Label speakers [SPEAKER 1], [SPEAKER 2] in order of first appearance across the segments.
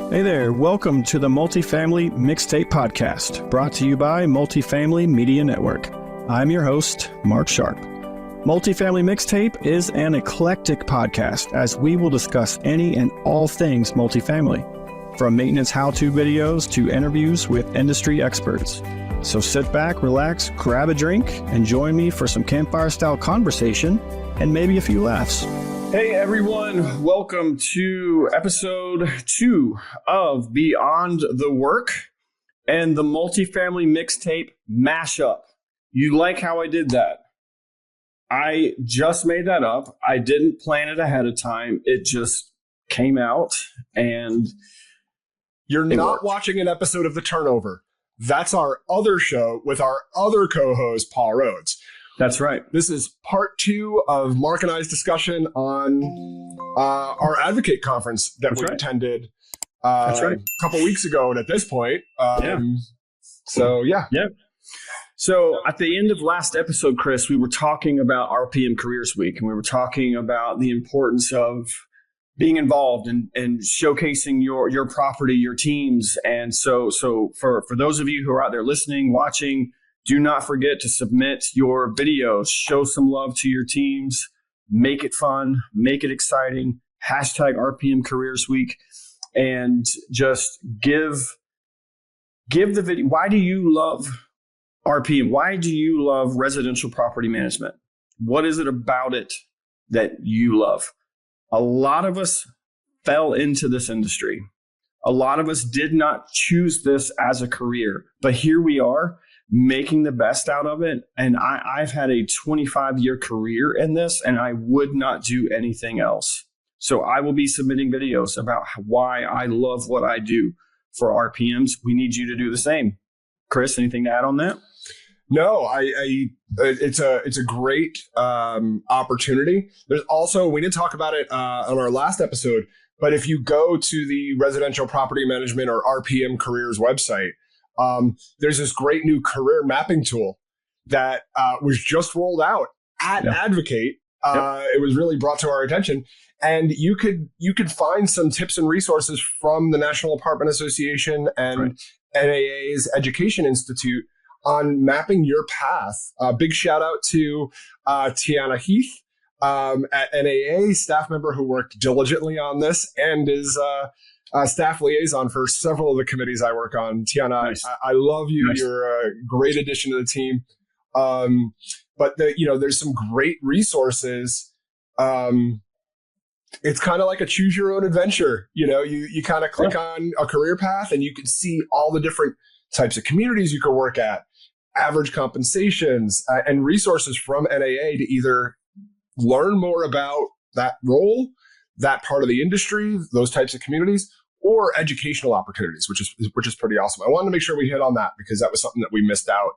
[SPEAKER 1] Hey there, welcome to the Multifamily Mixtape podcast, brought to you by Multifamily Media Network. I'm your host, Mark Sharp. Multifamily Mixtape is an eclectic podcast as we will discuss any and all things multifamily, from maintenance how-to videos to interviews with industry experts. So sit back, relax, grab a drink, and join me for some campfire-style conversation and maybe a few laughs. Hey everyone, welcome to episode 2 of Beyond the Work and the Multifamily Mixtape Mashup. You like how I did that? I just made that up. I didn't plan it ahead of time. It just came out and
[SPEAKER 2] you're not watching an episode of The Turnover. That's our other show with our other co-host, Paul Rhodes.
[SPEAKER 1] That's right.
[SPEAKER 2] This is part 2 of Mark and I's discussion on our Advocate conference that we attended a couple weeks ago. And at this point, So at the end of last episode, Chris, we were talking about RPM Careers Week, and we were talking about the importance of being involved and showcasing your property, your teams. And so for those of you who are out there listening, watching, do not forget to submit your videos, show some love to your teams, make it fun, make it exciting, hashtag RPM Careers Week, and just give the video. Why do you love RPM? Why do you love residential property management? What is it about it that you love? A lot of us fell into this industry. A lot of us did not choose this as a career, but here we are making the best out of it. And I've had a 25-year career in this, and I would not do anything else. So I will be submitting videos about why I love what I do for RPMs. We need you to do the same. Chris, anything to add on that? No, it's a great opportunity. There's also, we didn't talk about it on our last episode, but if you go to the Residential Property Management or RPM Careers website, there's this great new career mapping tool that was just rolled out at Advocate. It was really brought to our attention, and you could find some tips and resources from the National Apartment Association and NAA's Education Institute on mapping your path. Big shout out to Tiana Heath at NAA, staff member who worked diligently on this and is staff liaison for several of the committees I work on. Tiana, nice. I love you. Nice. You're a great addition to the team. But there's some great resources. It's kind of like a choose your own adventure. You kind of click on a career path and you can see all the different types of communities you could work at, average compensations, and resources from NAA to either learn more about that role, that part of the industry, those types of communities, or educational opportunities, which is pretty awesome. I wanted to make sure we hit on that because that was something that we missed out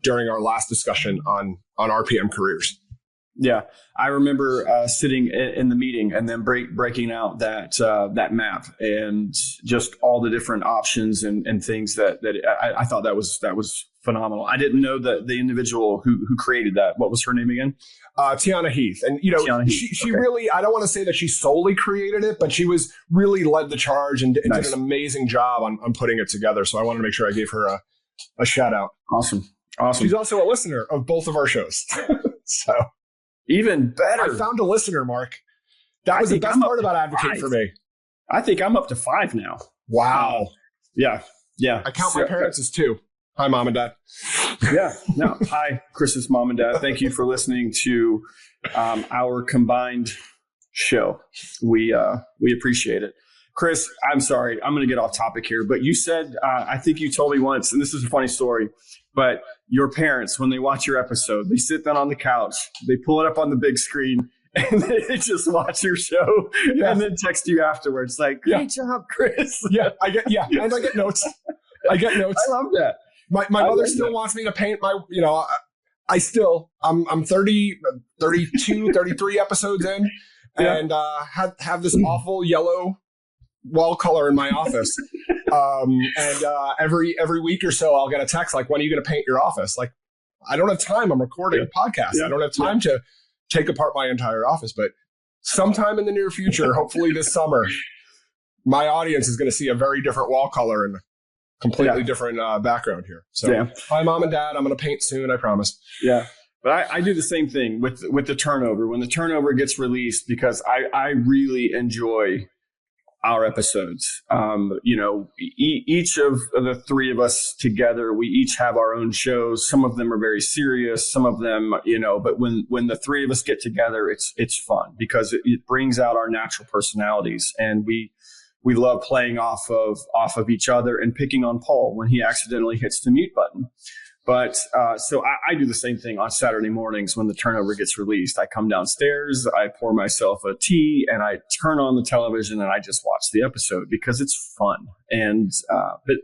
[SPEAKER 2] during our last discussion on RPM careers.
[SPEAKER 1] Yeah, I remember sitting in the meeting and then breaking out that map and just all the different options and things that I thought that was phenomenal. I didn't know that the individual who created that. What was her name again?
[SPEAKER 2] Tiana Heath. And, she
[SPEAKER 1] okay.
[SPEAKER 2] really, I don't want to say that she solely created it, but she was really led the charge and did an amazing job on putting it together. So I wanted to make sure I gave her a shout out.
[SPEAKER 1] Awesome.
[SPEAKER 2] She's also a listener of both of our shows. So
[SPEAKER 1] even better.
[SPEAKER 2] I found a listener, Mark. That was the best part about Advocate for me.
[SPEAKER 1] I think I'm up to 5 now.
[SPEAKER 2] Wow.
[SPEAKER 1] Yeah.
[SPEAKER 2] I count my parents as 2. Hi, Mom and Dad.
[SPEAKER 1] Yeah. No. Hi, Chris's mom and dad. Thank you for listening to our combined show. We appreciate it. Chris, I'm sorry. I'm going to get off topic here, but you said, I think you told me once, and this is a funny story, but your parents, when they watch your episode, they sit down on the couch, they pull it up on the big screen, and they just watch your show and then text you afterwards like, great job, Chris.
[SPEAKER 2] And I get notes. I
[SPEAKER 1] love that.
[SPEAKER 2] My mother still wants me to paint my, I'm 30, 32, 33 episodes in and have this awful yellow wall color in my office. Every week or so, I'll get a text like, when are you going to paint your office? Like, I don't have time. I'm recording a podcast. I don't have time to take apart my entire office, but sometime in the near future, hopefully this summer, my audience is going to see a very different wall color and completely different background here. So hi, mom and dad. I'm going to paint soon. I promise.
[SPEAKER 1] Yeah. But I do the same thing with the turnover. When the turnover gets released, because I really enjoy our episodes. Each of the three of us together, we each have our own shows. Some of them are very serious, some of them, but when the three of us get together, it's fun because it brings out our natural personalities, and we love playing off of each other and picking on Paul when he accidentally hits the mute button. But so I do the same thing on Saturday mornings when the turnover gets released. I come downstairs, I pour myself a tea, and I turn on the television and I just watch the episode because it's fun. And but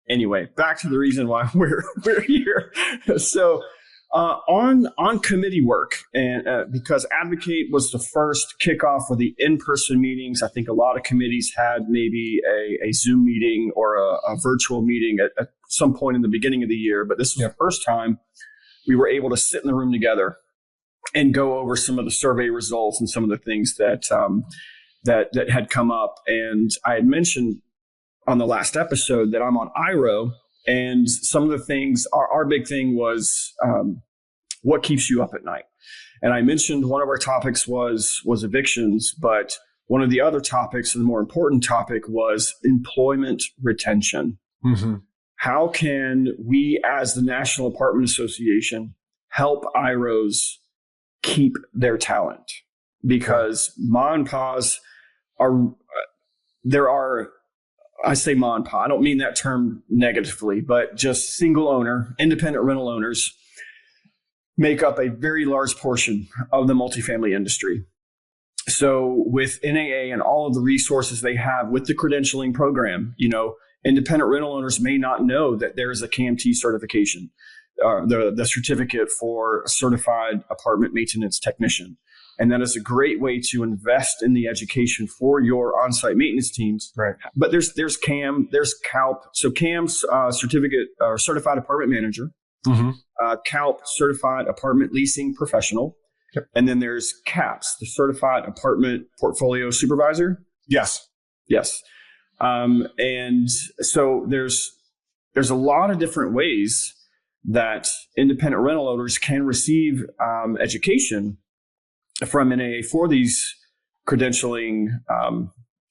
[SPEAKER 1] anyway, back to the reason why we're here. So on committee work, and because Advocate was the first kickoff for the in-person meetings, I think a lot of committees had maybe a Zoom meeting or a virtual meeting at some point in the beginning of the year. But this was the first time we were able to sit in the room together and go over some of the survey results and some of the things that had come up. And I had mentioned on the last episode that I'm on IRO, and some of the things, our big thing was what keeps you up at night. And I mentioned one of our topics was evictions, but one of the other topics, and the more important topic, was employment retention. Mm-hmm. How can we, as the National Apartment Association, help IROs keep their talent? Because ma and pa's I say ma and pa, I don't mean that term negatively, but just single owner, independent rental owners make up a very large portion of the multifamily industry. So with NAA and all of the resources they have with the credentialing program, independent rental owners may not know that there is a CAMT certification, the certificate for Certified Apartment Maintenance Technician. And that is a great way to invest in the education for your on-site maintenance teams.
[SPEAKER 2] Right.
[SPEAKER 1] But there's CAM, there's CALP. So CAM's certificate or Certified Apartment Manager, mm-hmm. CALP, Certified Apartment Leasing Professional. Yep. And then there's CAPS, the Certified Apartment Portfolio Supervisor.
[SPEAKER 2] Yes.
[SPEAKER 1] And so there's a lot of different ways that independent rental owners can receive education from NAA for these credentialing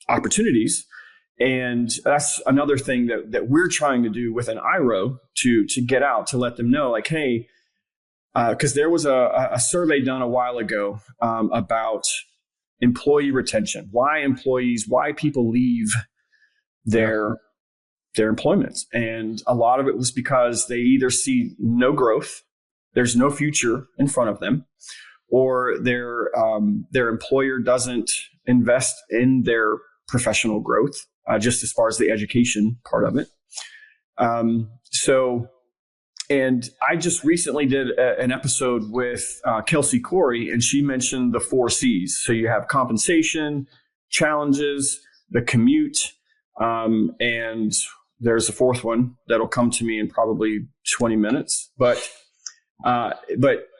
[SPEAKER 1] opportunities. And that's another thing that we're trying to do with an IRO to get out, to let them know, like, hey, because there was a survey done a while ago about employee retention, why people leave their employments. And a lot of it was because they either see no growth, there's no future in front of them, or their employer doesn't invest in their professional growth, just as far as the education part of it. And I just recently did an episode with Kelsey Corey, and she mentioned the 4 C's. So you have compensation, challenges, the commute, and there's a fourth one that'll come to me in probably 20 minutes. But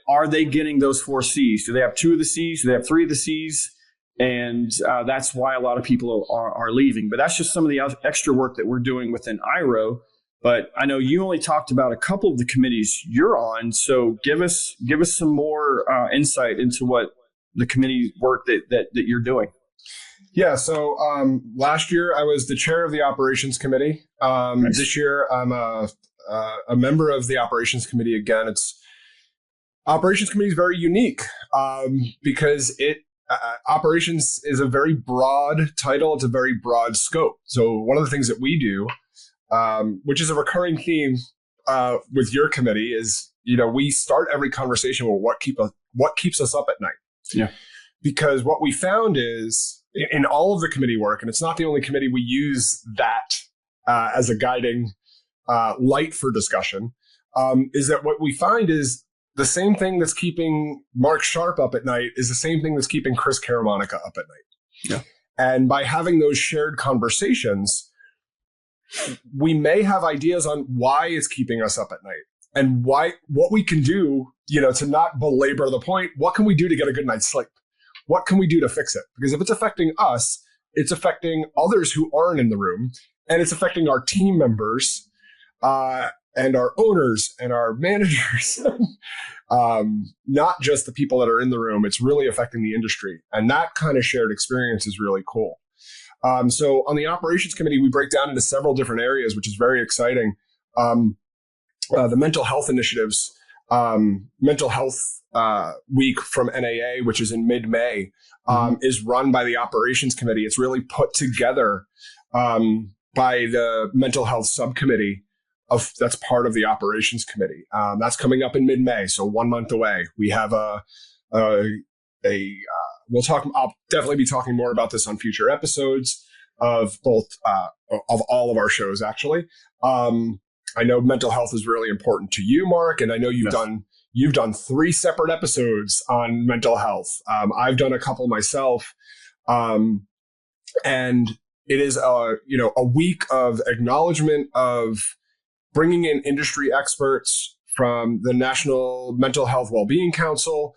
[SPEAKER 1] are they getting those 4 C's? Do they have 2 of the C's? Do they have 3 of the C's? And that's why a lot of people are leaving. But that's just some of the extra work that we're doing within IRO. But I know you only talked about a couple of the committees you're on. So give us some more insight into what the committee work that you're doing.
[SPEAKER 2] Yeah. So last year I was the chair of the operations committee. Nice. This year I'm a member of the operations committee again. Operations committee is very unique because operations is a very broad title. It's a very broad scope. So one of the things that we do, which is a recurring theme with your committee, is we start every conversation with what keeps us up at night.
[SPEAKER 1] Yeah.
[SPEAKER 2] Because what we found is in all of the committee work, and it's not the only committee we use that as a guiding light for discussion, is that what we find is the same thing that's keeping Mark Sharp up at night is the same thing that's keeping Chris Caramanica up at night.
[SPEAKER 1] Yeah.
[SPEAKER 2] And by having those shared conversations, we may have ideas on why it's keeping us up at night and what we can do, to not belabor the point. What can we do to get a good night's sleep? What can we do to fix it? Because if it's affecting us, it's affecting others who aren't in the room, and it's affecting our team members and our owners and our managers. Not just the people that are in the room. It's really affecting the industry. And that kind of shared experience is really cool. So on the operations committee, we break down into several different areas, which is very exciting. The mental health initiatives, mental health week from NAA, which is in mid-May, is run by the operations committee. It's really put together by the mental health subcommittee that's part of the operations committee. That's coming up in mid-May, so 1 month away. We have we'll talk. I'll definitely be talking more about this on future episodes of both of all of our shows. Actually, I know mental health is really important to you, Mark, and I know you've done 3 separate episodes on mental health. I've done a couple myself, and it is a week of acknowledgement of bringing in industry experts from the National Mental Health Wellbeing Council,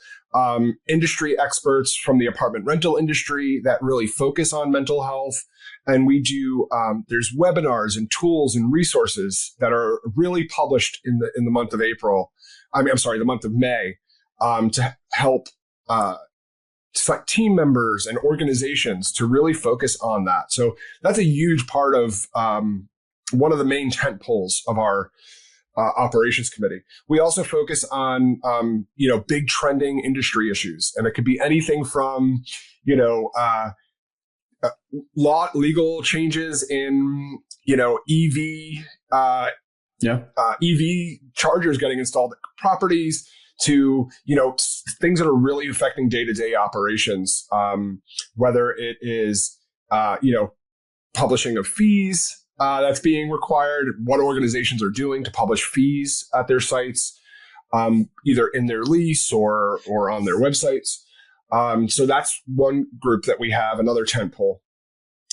[SPEAKER 2] industry experts from the apartment rental industry that really focus on mental health. And we do, there's webinars and tools and resources that are really published in the month of April. The month of May, to help team members and organizations to really focus on that. So that's a huge part of one of the main tent poles of our operations committee. We also focus on, big trending industry issues. And it could be anything from, legal changes in, EV, EV chargers getting installed at properties to, things that are really affecting day-to-day operations, whether it is, publishing of fees, that's being required, what organizations are doing to publish fees at their sites, either in their lease or on their websites. So that's one group that we have, another tent pole.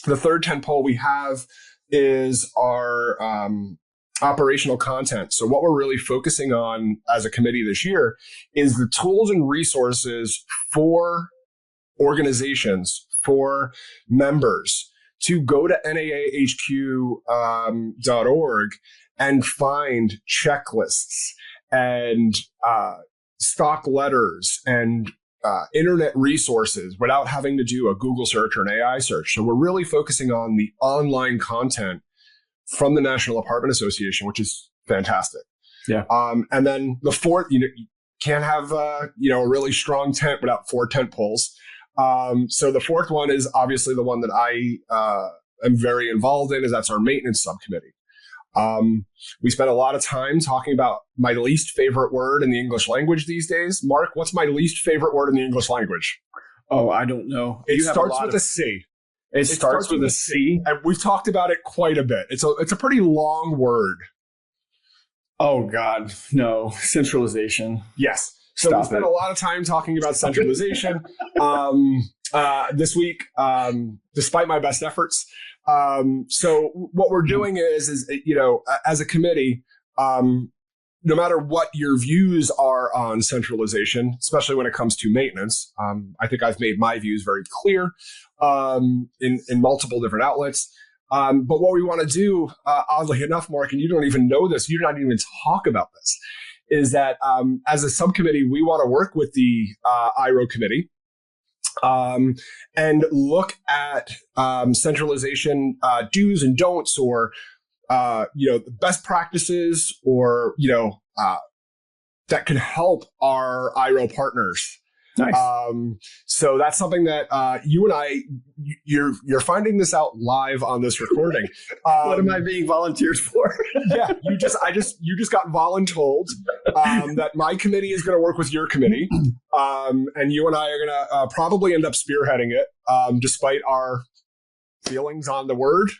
[SPEAKER 2] The third tent pole we have is our operational content. So what we're really focusing on as a committee this year is the tools and resources for organizations, for members, to go to naahq.org and find checklists and stock letters and internet resources without having to do a Google search or an AI search. So we're really focusing on the online content from the National Apartment Association, which is fantastic.
[SPEAKER 1] Yeah.
[SPEAKER 2] And then the fourth, you can't have a really strong tent without 4 tent poles. So the fourth one is obviously the one that I am very involved in, is that's our maintenance subcommittee. We spent a lot of time talking about my least favorite word in the English language these days. Mark, what's my least favorite word in the English language?
[SPEAKER 1] Oh, I don't know.
[SPEAKER 2] It starts with a C.
[SPEAKER 1] It starts with a C.
[SPEAKER 2] And we've talked about it quite a bit. It's a pretty long word.
[SPEAKER 1] Oh, God. No. Centralization.
[SPEAKER 2] Yes. So we spent a lot of time talking about centralization this week, despite my best efforts. So what we're doing is as a committee, no matter what your views are on centralization, especially when it comes to maintenance, I think I've made my views very clear in multiple different outlets. But what we want to do, oddly enough, Mark, and you don't even know this, you don't even talk about this, is that as a subcommittee, we want to work with the IRO committee and look at centralization do's and don'ts, or the best practices, or that can help our IRO partners.
[SPEAKER 1] Nice.
[SPEAKER 2] So that's something that you and I, you're finding this out live on this recording.
[SPEAKER 1] What am I being volunteered for?
[SPEAKER 2] Yeah, you just got voluntold that my committee is going to work with your committee, and you and I are going to probably end up spearheading it, despite our feelings on the word,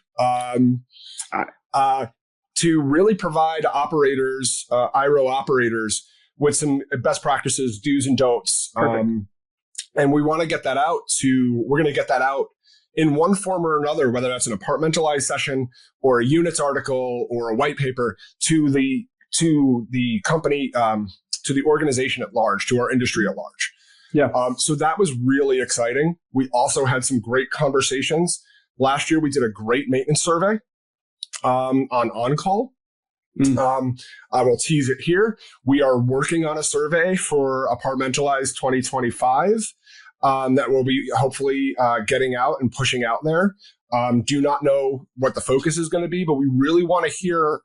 [SPEAKER 2] to really provide operators, IRO operators, with some best practices, do's and don'ts. And we want to get that out we're going to get that out in one form or another, whether that's an apartmentalized session or a units article or a white paper, to the company, to the organization at large, to our industry at large.
[SPEAKER 1] Yeah.
[SPEAKER 2] So that was really exciting. We also had some great conversations last year we did a great maintenance survey on call. I will tease it here. We are working on a survey for Apartmentalize 2025 that will be hopefully getting out and pushing out there. Do not know what the focus is going to be, but we really want to hear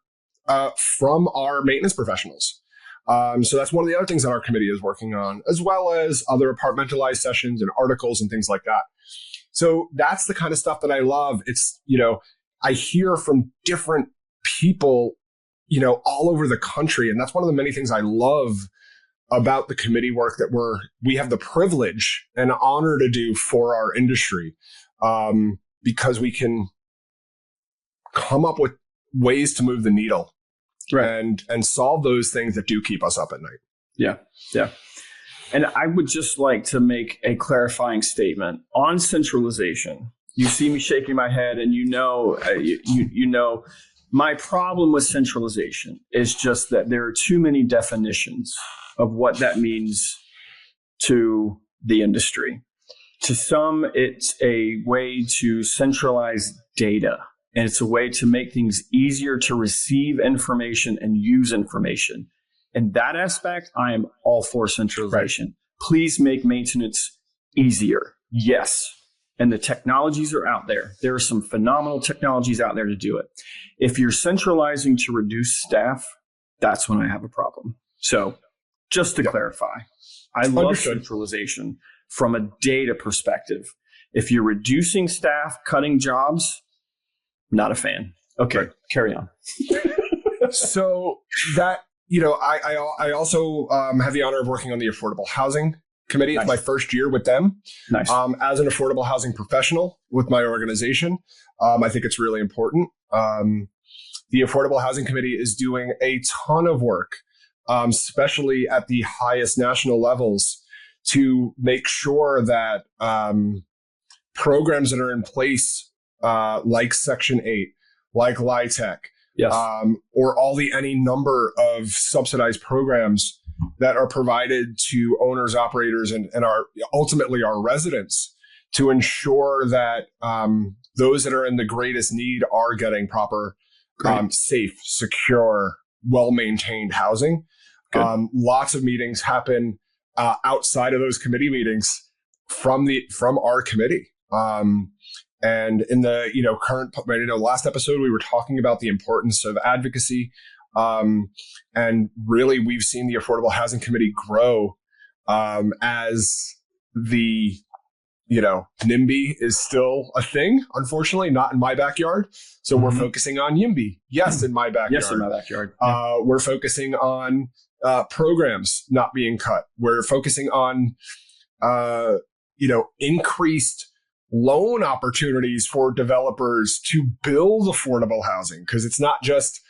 [SPEAKER 2] from our maintenance professionals. So that's one of the other things that our committee is working on, as well as other Apartmentalize sessions and articles and things like that. So that's the kind of stuff that I love. It's, I hear from different people, all over the country. And that's one of the many things I love about the committee work that we have the privilege and honor to do for our industry, because we can come up with ways to move the needle, right, and solve those things that do keep us up at night.
[SPEAKER 1] Yeah. Yeah. And I would just like to make a clarifying statement on centralization. You see me shaking my head, and you know, my problem with centralization is just that there are too many definitions of what that means to the industry. To some, it's a way to centralize data, and it's a way to make things easier to receive information and use information. In that aspect, I am all for centralization. Right. Please make maintenance easier. Yes. And the technologies are out there. There are some phenomenal technologies out there to do it. If you're centralizing to reduce staff, that's when I have a problem. So just to clarify, I love centralization from a data perspective. If you're reducing staff, cutting jobs, not a fan. Okay, carry on.
[SPEAKER 2] So that, I also have the honor of working on the Affordable Housing Committee. Nice. It's my first year with them. Nice. As an affordable housing professional with my organization, I think it's really important. The Affordable Housing Committee is doing a ton of work, especially at the highest national levels, to make sure that programs that are in place, like Section 8, like LIHTC, yes, or any number of subsidized programs that are provided to owners, operators, and ultimately our residents, to ensure that those that are in the greatest need are getting proper, safe, secure, well-maintained housing. Lots of meetings happen outside of those committee meetings from our committee. And in the last episode, we were talking about the importance of advocacy. And really, we've seen the Affordable Housing Committee grow as the, NIMBY is still a thing, unfortunately, not in my backyard. So we're focusing on YIMBY. Yes, in my backyard.
[SPEAKER 1] Yes, in my backyard.
[SPEAKER 2] We're focusing on programs not being cut. We're focusing on, increased loan opportunities for developers to build affordable housing, because it's not just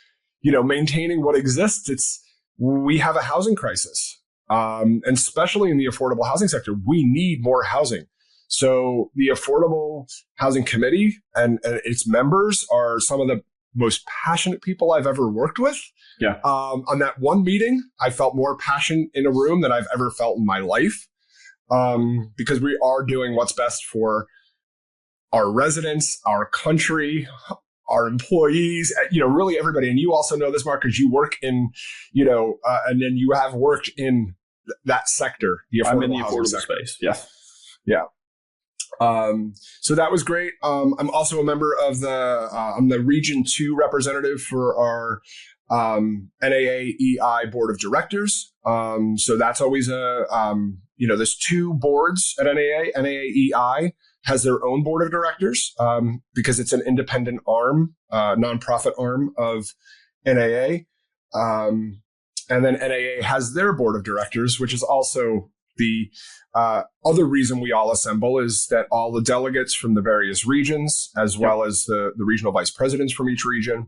[SPEAKER 2] maintaining what exists. We have a housing crisis. And especially in the affordable housing sector, we need more housing. So the Affordable Housing Committee and its members are some of the most passionate people I've ever worked with. Yeah. On that one meeting, I felt more passion in a room than I've ever felt in my life, because we are doing what's best for our residents, our country, our employees, really everybody. And you also know this, Mark, because you work in, and then you have worked in that sector,
[SPEAKER 1] I'm in the affordable space. Yeah.
[SPEAKER 2] Yeah. So that was great. I'm also a member of I'm the Region 2 representative for our NAA Board of Directors. So that's always there's two boards at NAA. NAA has their own board of directors because it's an independent arm, nonprofit arm of NAA. And then NAA has their board of directors, which is also the other reason we all assemble, is that all the delegates from the various regions, as well as the regional vice presidents from each region,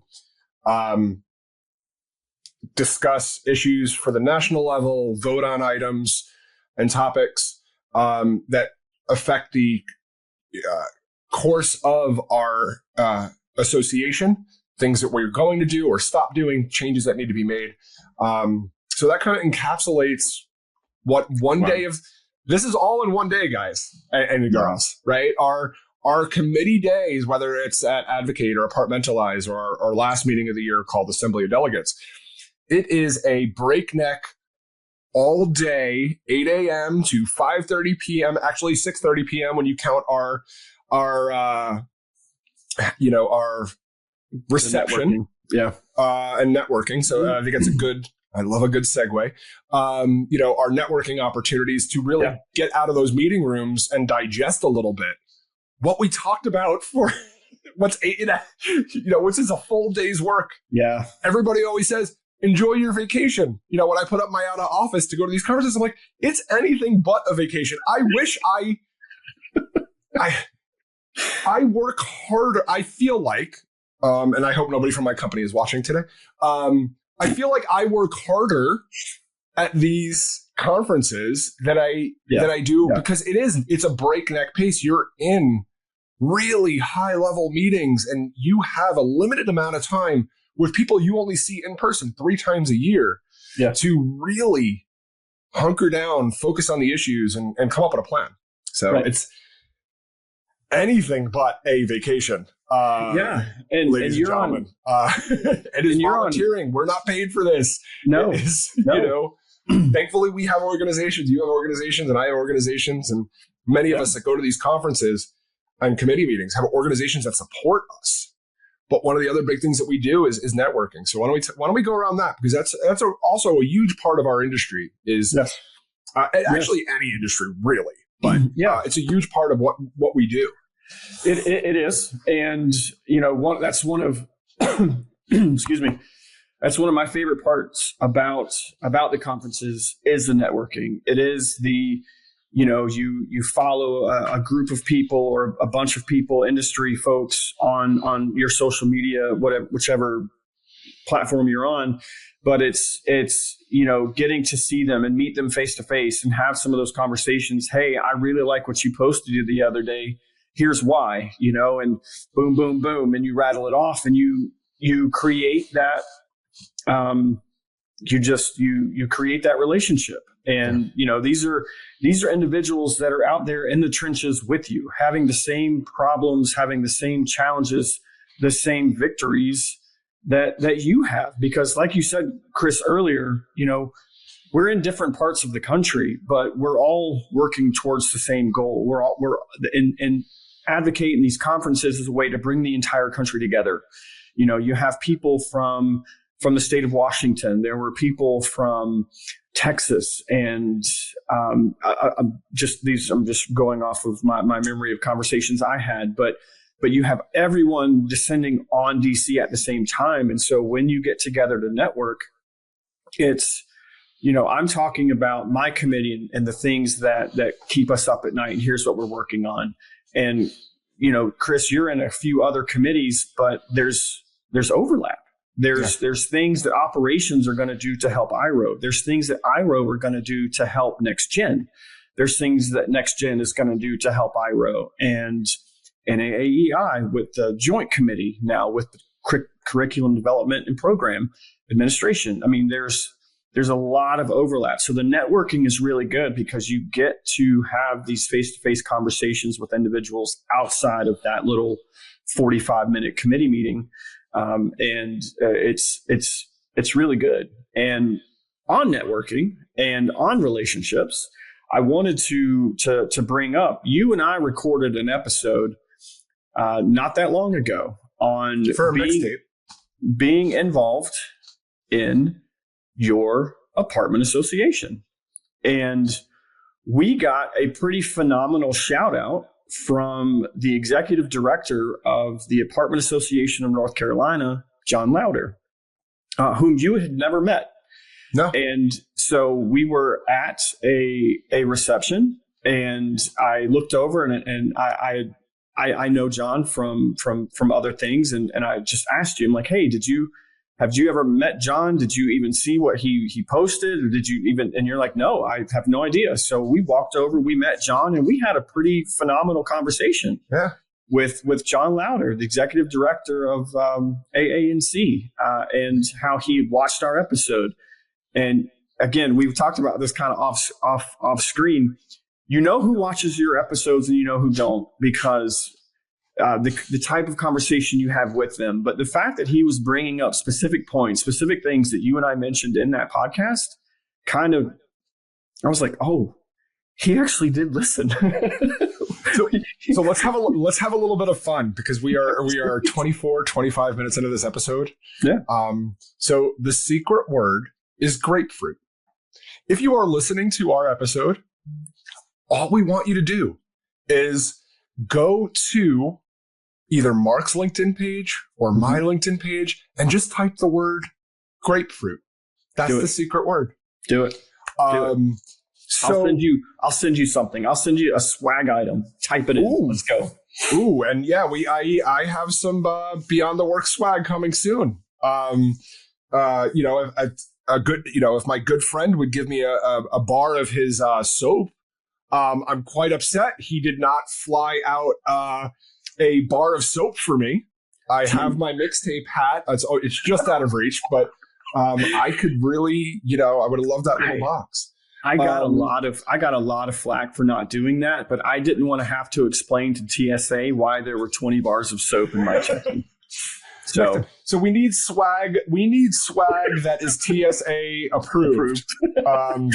[SPEAKER 2] discuss issues for the national level, vote on items and topics that affect the course of our association, things that we're going to do or stop doing, changes that need to be made. So that kind of encapsulates what one day of this is all in one day, guys and girls, right? Our our committee days, whether it's at Advocate or Apartmentalize or our last meeting of the year called Assembly of Delegates, it is a breakneck all day, 8 a.m. to 5:30 p.m. Actually, 6:30 p.m. when you count our reception, and networking. So I think it's I love a good segue. Our networking opportunities to really get out of those meeting rooms and digest a little bit what we talked about for what's a full day's work.
[SPEAKER 1] Yeah.
[SPEAKER 2] Everybody always says, enjoy your vacation. When I put up my out of office to go to these conferences, I'm like, it's anything but a vacation. I wish I work harder. I feel like, and I hope nobody from my company is watching today. I feel like I work harder at these conferences than I do because it's a breakneck pace. You're in really high level meetings and you have a limited amount of time with people you only see in person 3 times a year to really hunker down, focus on the issues and come up with a plan. So it's anything but a vacation.
[SPEAKER 1] And
[SPEAKER 2] ladies and gentlemen, it is volunteering. We're not paid for this.
[SPEAKER 1] No,
[SPEAKER 2] thankfully we have organizations. You have organizations and I have organizations, and many of us that go to these conferences and committee meetings have organizations that support us. But one of the other big things that we do is networking. So why don't we go around that, because that's also a huge part of our industry. Actually any industry really, but it's a huge part of what we do.
[SPEAKER 1] It is, and that's one of excuse me. That's one of my favorite parts about the conferences is the networking. It is you follow a group of people or a bunch of people, industry folks on your social media, whichever platform you're on. But it's getting to see them and meet them face to face and have some of those conversations. Hey, I really like what you posted the other day. Here's why, and boom, boom, boom. And you rattle it off and you create that, you create that relationship. And, these are individuals that are out there in the trenches with you, having the same problems, having the same challenges, the same victories that you have. Because like you said, Chris, earlier, we're in different parts of the country, but we're all working towards the same goal. We're in advocating these conferences as a way to bring the entire country together. You have people from the state of Washington. There were people from Texas, and I'm just going off of my memory of conversations I had, but you have everyone descending on DC at the same time. And so when you get together to network, it's, I'm talking about my committee and the things that keep us up at night. And here's what we're working on. And, Chris, you're in a few other committees, but there's overlap. There's things that operations are going to do to help IRO. There's things that IRO are going to do to help Next Gen. There's things that Next Gen is going to do to help IRO. And NAAEI with the joint committee now with the curriculum development and program administration. I mean, there's a lot of overlap. So the networking is really good because you get to have these face-to-face conversations with individuals outside of that little 45-minute committee meeting. It's really good. And on networking and on relationships, I wanted to bring up, you and I recorded an episode not that long ago on being involved in your apartment association. And we got a pretty phenomenal shout out from the executive director of the Apartment Association of North Carolina, John Lauder, whom you had never met.
[SPEAKER 2] No.
[SPEAKER 1] And so we were at a reception, and I looked over and I know John from other things. And I just asked you, I'm like, hey, have you ever met John? Did you even see what he posted? Or did you even, and you're like, no, I have no idea. So we walked over, we met John, and we had a pretty phenomenal conversation with John Lauder, the executive director of AA&C, and how he watched our episode. And again, we've talked about this kind of off screen. You know who watches your episodes and you know who don't, because the type of conversation you have with them. But the fact that he was bringing up specific points, specific things that you and I mentioned in that podcast, I was like, oh, he actually did listen.
[SPEAKER 2] So let's have a little bit of fun, because we are 25 minutes into this episode.
[SPEAKER 1] Yeah.
[SPEAKER 2] So the secret word is grapefruit. If you are listening to our episode, all we want you to do is go to either Mark's LinkedIn page or my LinkedIn page and just type the word grapefruit. That's the secret word.
[SPEAKER 1] Do it. So I'll send you something. I'll send you a swag item. Type it in.
[SPEAKER 2] Ooh.
[SPEAKER 1] Let's go.
[SPEAKER 2] Ooh, and yeah, I have some Beyond the Work swag coming soon. If my good friend would give me a bar of his soap, I'm quite upset he did not fly out a bar of soap for me. I have my mixtape hat. It's just out of reach, but I could really, I would have loved that little box.
[SPEAKER 1] I got a lot of flack for not doing that, but I didn't want to have to explain to TSA why there were 20 bars of soap in my check-in. So we need swag. We need swag that is TSA approved.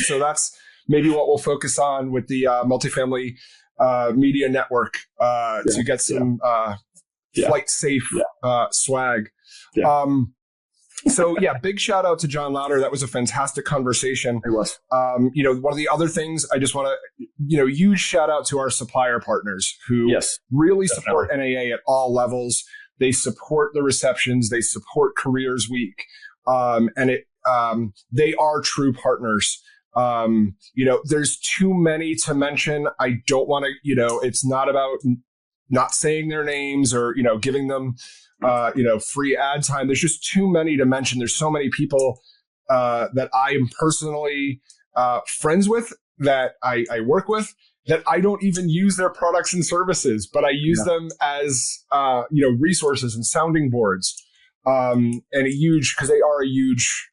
[SPEAKER 1] So that's maybe what we'll focus on with the Multifamily Media Network to get some flight safe swag. Yeah. So big shout out to John Louder. That was a fantastic conversation. It was.
[SPEAKER 2] One of the other things I just want to, huge shout out to our supplier partners who really support NAA at all levels. They support the receptions. They support Careers Week. They are true partners. There's too many to mention. I don't want to, it's not about not saying their names or, giving them, free ad time. There's just too many to mention. There's so many people that I am personally friends with, that I work with, that I don't even use their products and services, but I use them as resources and sounding boards, and because they are a huge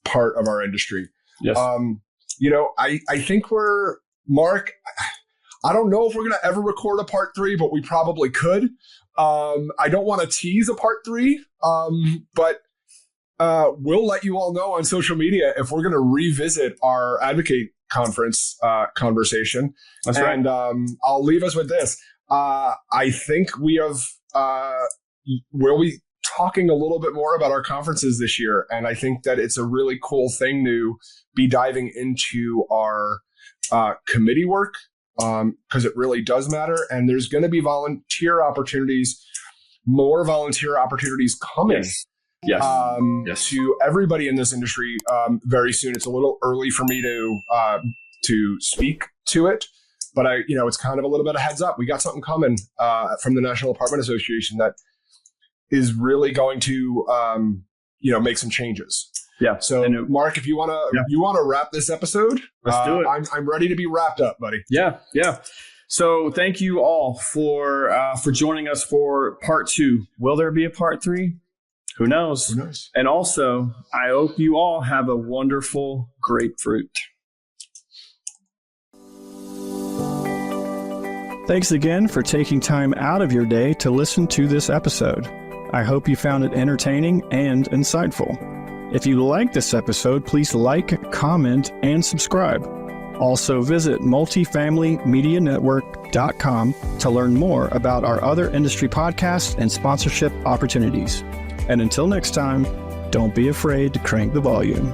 [SPEAKER 2] part of our industry.
[SPEAKER 1] Yes.
[SPEAKER 2] I think Mark, I don't know if we're going to ever record a part 3, but we probably could. I don't want to tease a part 3, but we'll let you all know on social media if we're going to revisit our Advocate Conference conversation.
[SPEAKER 1] That's right.
[SPEAKER 2] And I'll leave us with this. I think we'll be talking a little bit more about our conferences this year. And I think that it's a really cool thing to be diving into our committee work, because it really does matter. And there's going to be more volunteer opportunities coming.
[SPEAKER 1] Yes.
[SPEAKER 2] To everybody in this industry very soon. It's a little early for me to speak to it, but it's kind of a little bit of heads up. We got something coming from the National Apartment Association that is really going to make some changes. Yeah. So Mark, if you want to wrap this episode,
[SPEAKER 1] let's do it.
[SPEAKER 2] I'm ready to be wrapped up, buddy.
[SPEAKER 1] Yeah. So thank you all for joining us for part 2. Will there be a part 3? Who knows? And also, I hope you all have a wonderful grapefruit.
[SPEAKER 3] Thanks again for taking time out of your day to listen to this episode. I hope you found it entertaining and insightful. If you like this episode, please like, comment, and subscribe. Also visit multifamilymedianetwork.com to learn more about our other industry podcasts and sponsorship opportunities. And until next time, don't be afraid to crank the volume.